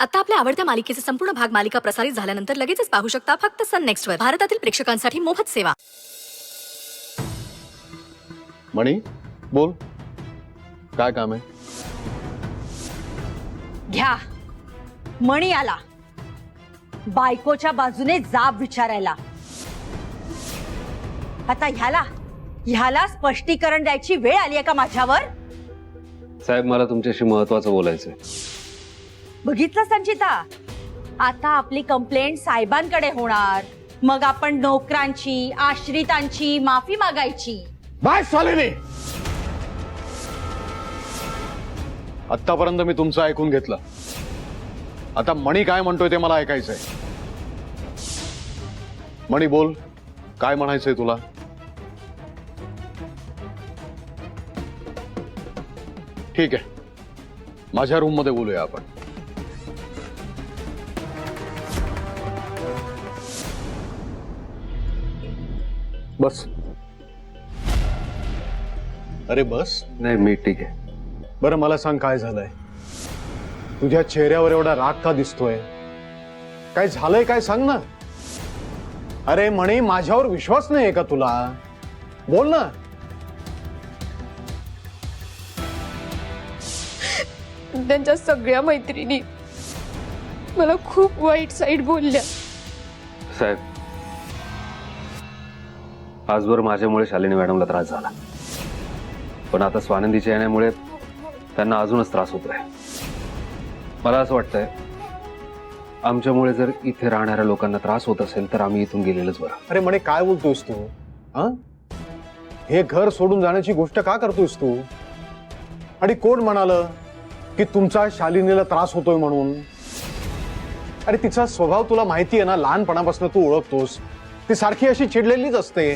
आता आपल्या आवडत्या मालिकेचे संपूर्ण भाग मालिका प्रसारित झाल्यानंतर लगेचच पाहू शकता फक्त सन नेक्स्ट वर. भारतातील प्रेक्षकांसाठी मोफत सेवा. मणी बोल, काय काम आहे? घ्या मणी आला बायकोच्या बाजूने जाब विचारायला. आता ह्याला स्पष्टीकरण द्यायची वेळ आली आहे का माझ्यावर? साहेब, मला तुमच्याशी महत्वाचं बोलायचंय. बघितलं संचिता, आता आपली कंप्लेंट साहेबांकडे होणार, मग आपण नोकरांची आश्रितांची माफी मागायची. बाय शालिनी, आतापर्यंत मी तुमचं ऐकून घेतलं. आता मणी काय म्हणतोय ते मला ऐकायचंय. मणी बोल, काय म्हणायचंय तुला? ठीक आहे, माझ्या रूम मध्ये बोलूया आपण. बस. अरे बस. नाही, मी ठीक आहे. बरं मला सांग, काय झालंय? तुझ्या चेहऱ्यावर एवढा राग का दिसतोय? काय झालंय, काय सांग ना. अरे म्हणे, माझ्यावर विश्वास नाहीये का तुला? बोल ना. त्यांच्या सगळ्या मैत्रिणी मला खूप वाईट साईड बोलल्या. साहेब, आजवर माझ्यामुळे शालिनी मॅडमला त्रास झाला, पण आता स्वानंदीच्या येण्यामुळे त्यांना अजूनच त्रास होतोय. मला असं वाटतंय, आमच्यामुळे जर इथे राहणाऱ्या लोकांना त्रास होत असेल तर आम्ही इथून गेलेलंच बरं. अरे म्हणे, काय बोलतोयस तू? हे घर सोडून जाण्याची गोष्ट का करतोयस तू? आणि कोण म्हणालं की तुमचा शालिनीला त्रास होतोय म्हणून? अरे तिचा स्वभाव तुला माहिती आहे ना, लहानपणापासून तू ओळखतोस. ती सारखी अशी चिडलेलीच असते.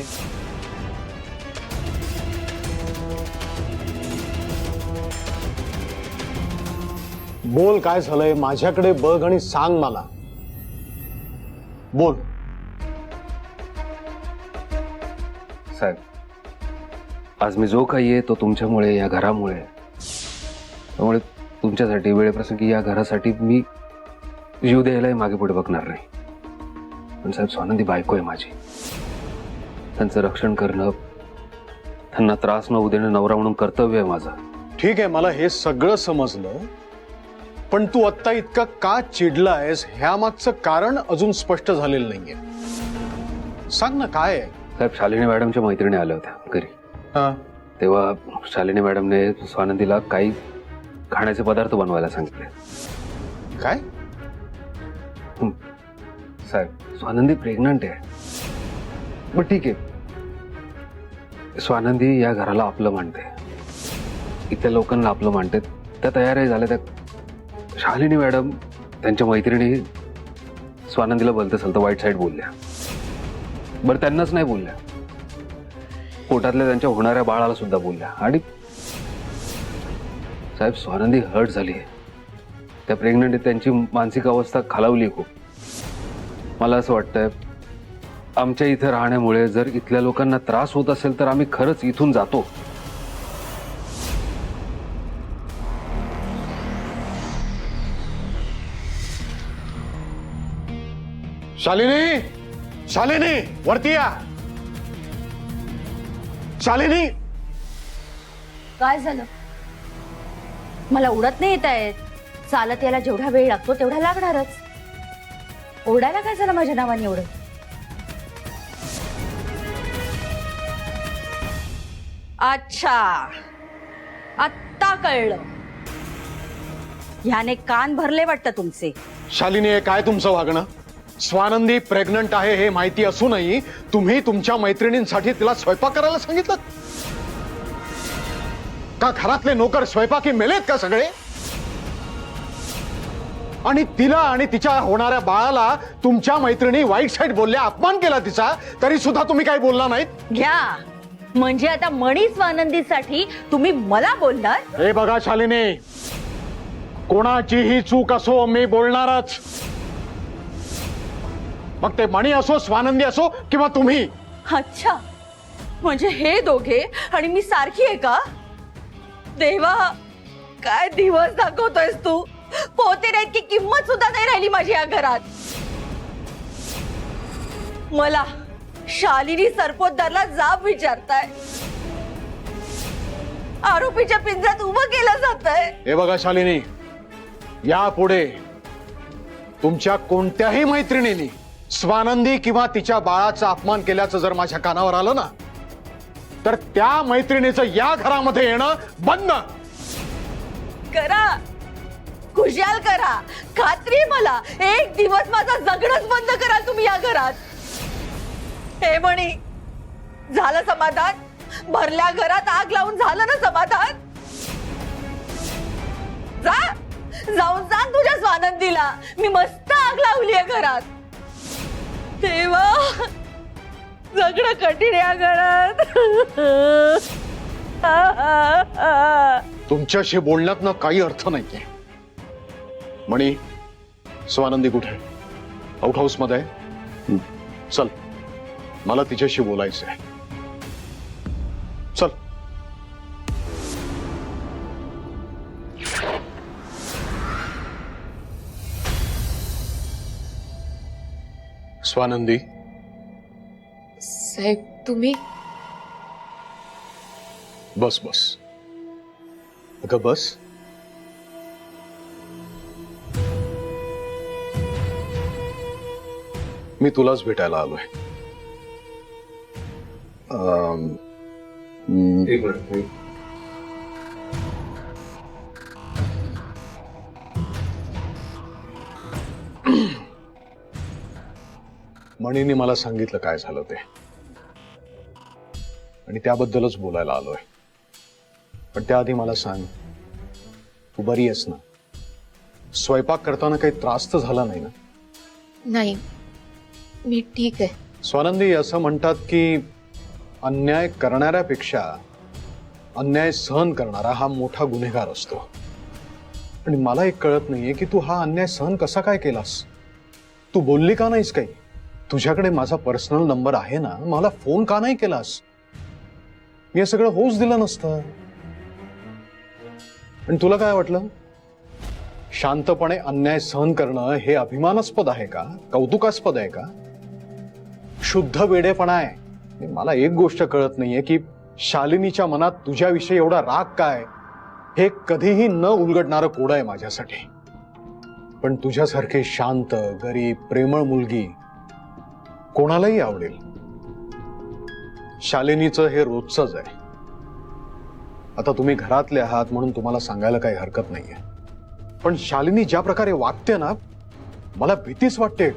बोल, काय झालंय? माझ्याकडे बघ आणि सांग मला. बोल. साहेब, आज मी जो काही आहे तो तुमच्यामुळे, या घरामुळे. त्यामुळे तुमच्यासाठी वेळेप्रसंगी या घरासाठी मी जीव द्यायलाही मागे पुढे बघणार नाही. पण साहेब, स्वानंदी बायको आहे माझी. त्यांचं रक्षण करणं, त्यांना त्रास न होऊ देणं नवरा म्हणून कर्तव्य आहे माझं. ठीक आहे, मला हे सगळं समजलं, पण तू आत्ता इतका का चिडलायस ह्या मागचं कारण अजून स्पष्ट झालेलं नाहीये. सांग ना, काय आहे? साहेब, शालिनी मॅडमच्या मैत्रिणी आल्या होत्या घरी. तेव्हा शालिनी मॅडमने स्वानंदीला काही खाण्याचे पदार्थ बनवायला सांगितले. काय? साहेब, स्वानंदी प्रेग्नंट आहे. पण ठीक आहे, स्वानंदी या घराला आपलं मानते, इथल्या लोकांना आपलं मानते, त्या तयारही झाल्या. त्या शालिनी मॅडम त्यांच्या मैत्रिणी स्वानंदीला बोलत असेल तर वाईट साईड बोलल्या. बरं, त्यांनाच नाही बोलल्या, पोटातल्या त्यांच्या होणाऱ्या बाळाला सुद्धा बोलल्या. आणि साहेब, स्वानंदी हर्ट झाली आहे. त्या प्रेग्नंट त्यांची मानसिक अवस्था खालावली खूप. मला असं वाटतंय, आमच्या इथे राहण्यामुळे जर इथल्या लोकांना त्रास होत असेल तर आम्ही खरंच इथून जातो. शालिनी, शालिनी, वरती या. शालिनी, काय झालं? मला उडत नाही येत आहेत. चालत यायला जेवढा वेळ लागतो तेवढा लागणारच. ओरडायला काय झालं माझ्या नावाने एवढं? अच्छा, आत्ता कळलं. ह्याने कान भरले वाटतं तुमचे. शालिनी, हे काय तुमचं वागणं? स्वानंदी प्रेग्नंट आहे हे माहिती असूनही तुम्ही तुमच्या मैत्रिणींसाठी तिला स्वयंपाक करायला सांगितलं का? घरातले नोकर स्वयंपाकी मेलेत का सगळे? आणि तिला आणि तिच्या होणाऱ्या बाळाला तुमच्या मैत्रिणी वाईट साईड बोलल्या, अपमान केला तिचा, तरी सुद्धा तुम्ही काही बोलला नाहीत. घ्या, म्हणजे आता मणी स्वानंदीसाठी तुम्ही मला बोलणार? हे बघा शालिनी, कोणाचीही चूक असो मी बोलणारच. मग ते मणी असो, स्वानंदी असो किंवा तुम्ही. अच्छा, म्हणजे हे दोघे आणि मी सारखी आहे का? देवा, काय दिवस दाखवतोयस तू? पोते नाहीत की किंमत सुद्धा नाही राहिली माझी या घरात. मला शालिनी सरपोतदारला जाब विचारताय. आरोपीच्या पिंजऱ्यात उभं केलं जातंय. हे बघा शालिनी, यापुढे तुमच्या कोणत्याही मैत्रिणीने स्वानंदी किंवा तिच्या बाळाचा अपमान केल्याचं जर माझ्या कानावर आलं ना, तर त्या मैत्रिणीचं या घरामध्ये येणं बंद. करा, खुशाल करा. खात्री आहे मला, एक दिवस माझा जगणंच बंद कराल तुम्ही या घरात. हे म्हणी झालं समाधान? भरल्या घरात आग लावून झालं ना समाधान? जा, जाऊन सांग तुझ्या स्वानंदीला मी मस्त आग लावली आहे घरात. तेव्हा जगणं कठीण या घरात. तुमच्याशी बोलण्यात ना काही अर्थ नाहीये. मणी, स्वानंदी कुठे? आउट हाऊस मध्ये आहे? चल, मला तिच्याशी बोलायचंय. चल. स्वानंदी, साहेब तुम्ही बस बस. अगं बस. मी तुलाच भेटायला आलोय. मणीने मला सांगितलं काय झालं ते, आणि त्याबद्दलच बोलायला आलोय. पण त्याआधी मला सांग, तू बरी आहेस ना? स्वयंपाक करताना काही त्रास तर झाला नाही ना? नाही, मी ठीक आहे. स्वानंदी, असं म्हणतात की अन्याय करणाऱ्यापेक्षा अन्याय सहन करणारा हा मोठा गुन्हेगार असतो. आणि मला एक कळत नाहीये की तू हा अन्याय सहन कसा काय केलास? तू बोलली का नाहीस काही? तुझ्याकडे माझा पर्सनल नंबर आहे ना, मला फोन का नाही केलास? मी हे सगळं होऊच दिलं नसतं. आणि तुला काय वाटलं, शांतपणे अन्याय सहन करणं हे अभिमानास्पद आहे का, कौतुकास्पद आहे का? शुद्ध वेडेपणा आहे. मला एक गोष्ट कळत नाहीये की शालिनीच्या मनात तुझ्याविषयी एवढा राग काय. हे कधीही न उलगडणारं कोड आहे माझ्यासाठी. पण तुझ्यासारखी शांत, गरीब, प्रेमळ मुलगी कोणालाही आवडेल. शालिनीचं हे रोजचंच आहे. आता तुम्ही घरातले आहात म्हणून तुम्हाला सांगायला काही हरकत नाहीये. पण शालिनी ज्या प्रकारे वागते ना, मला भीतीच वाटते.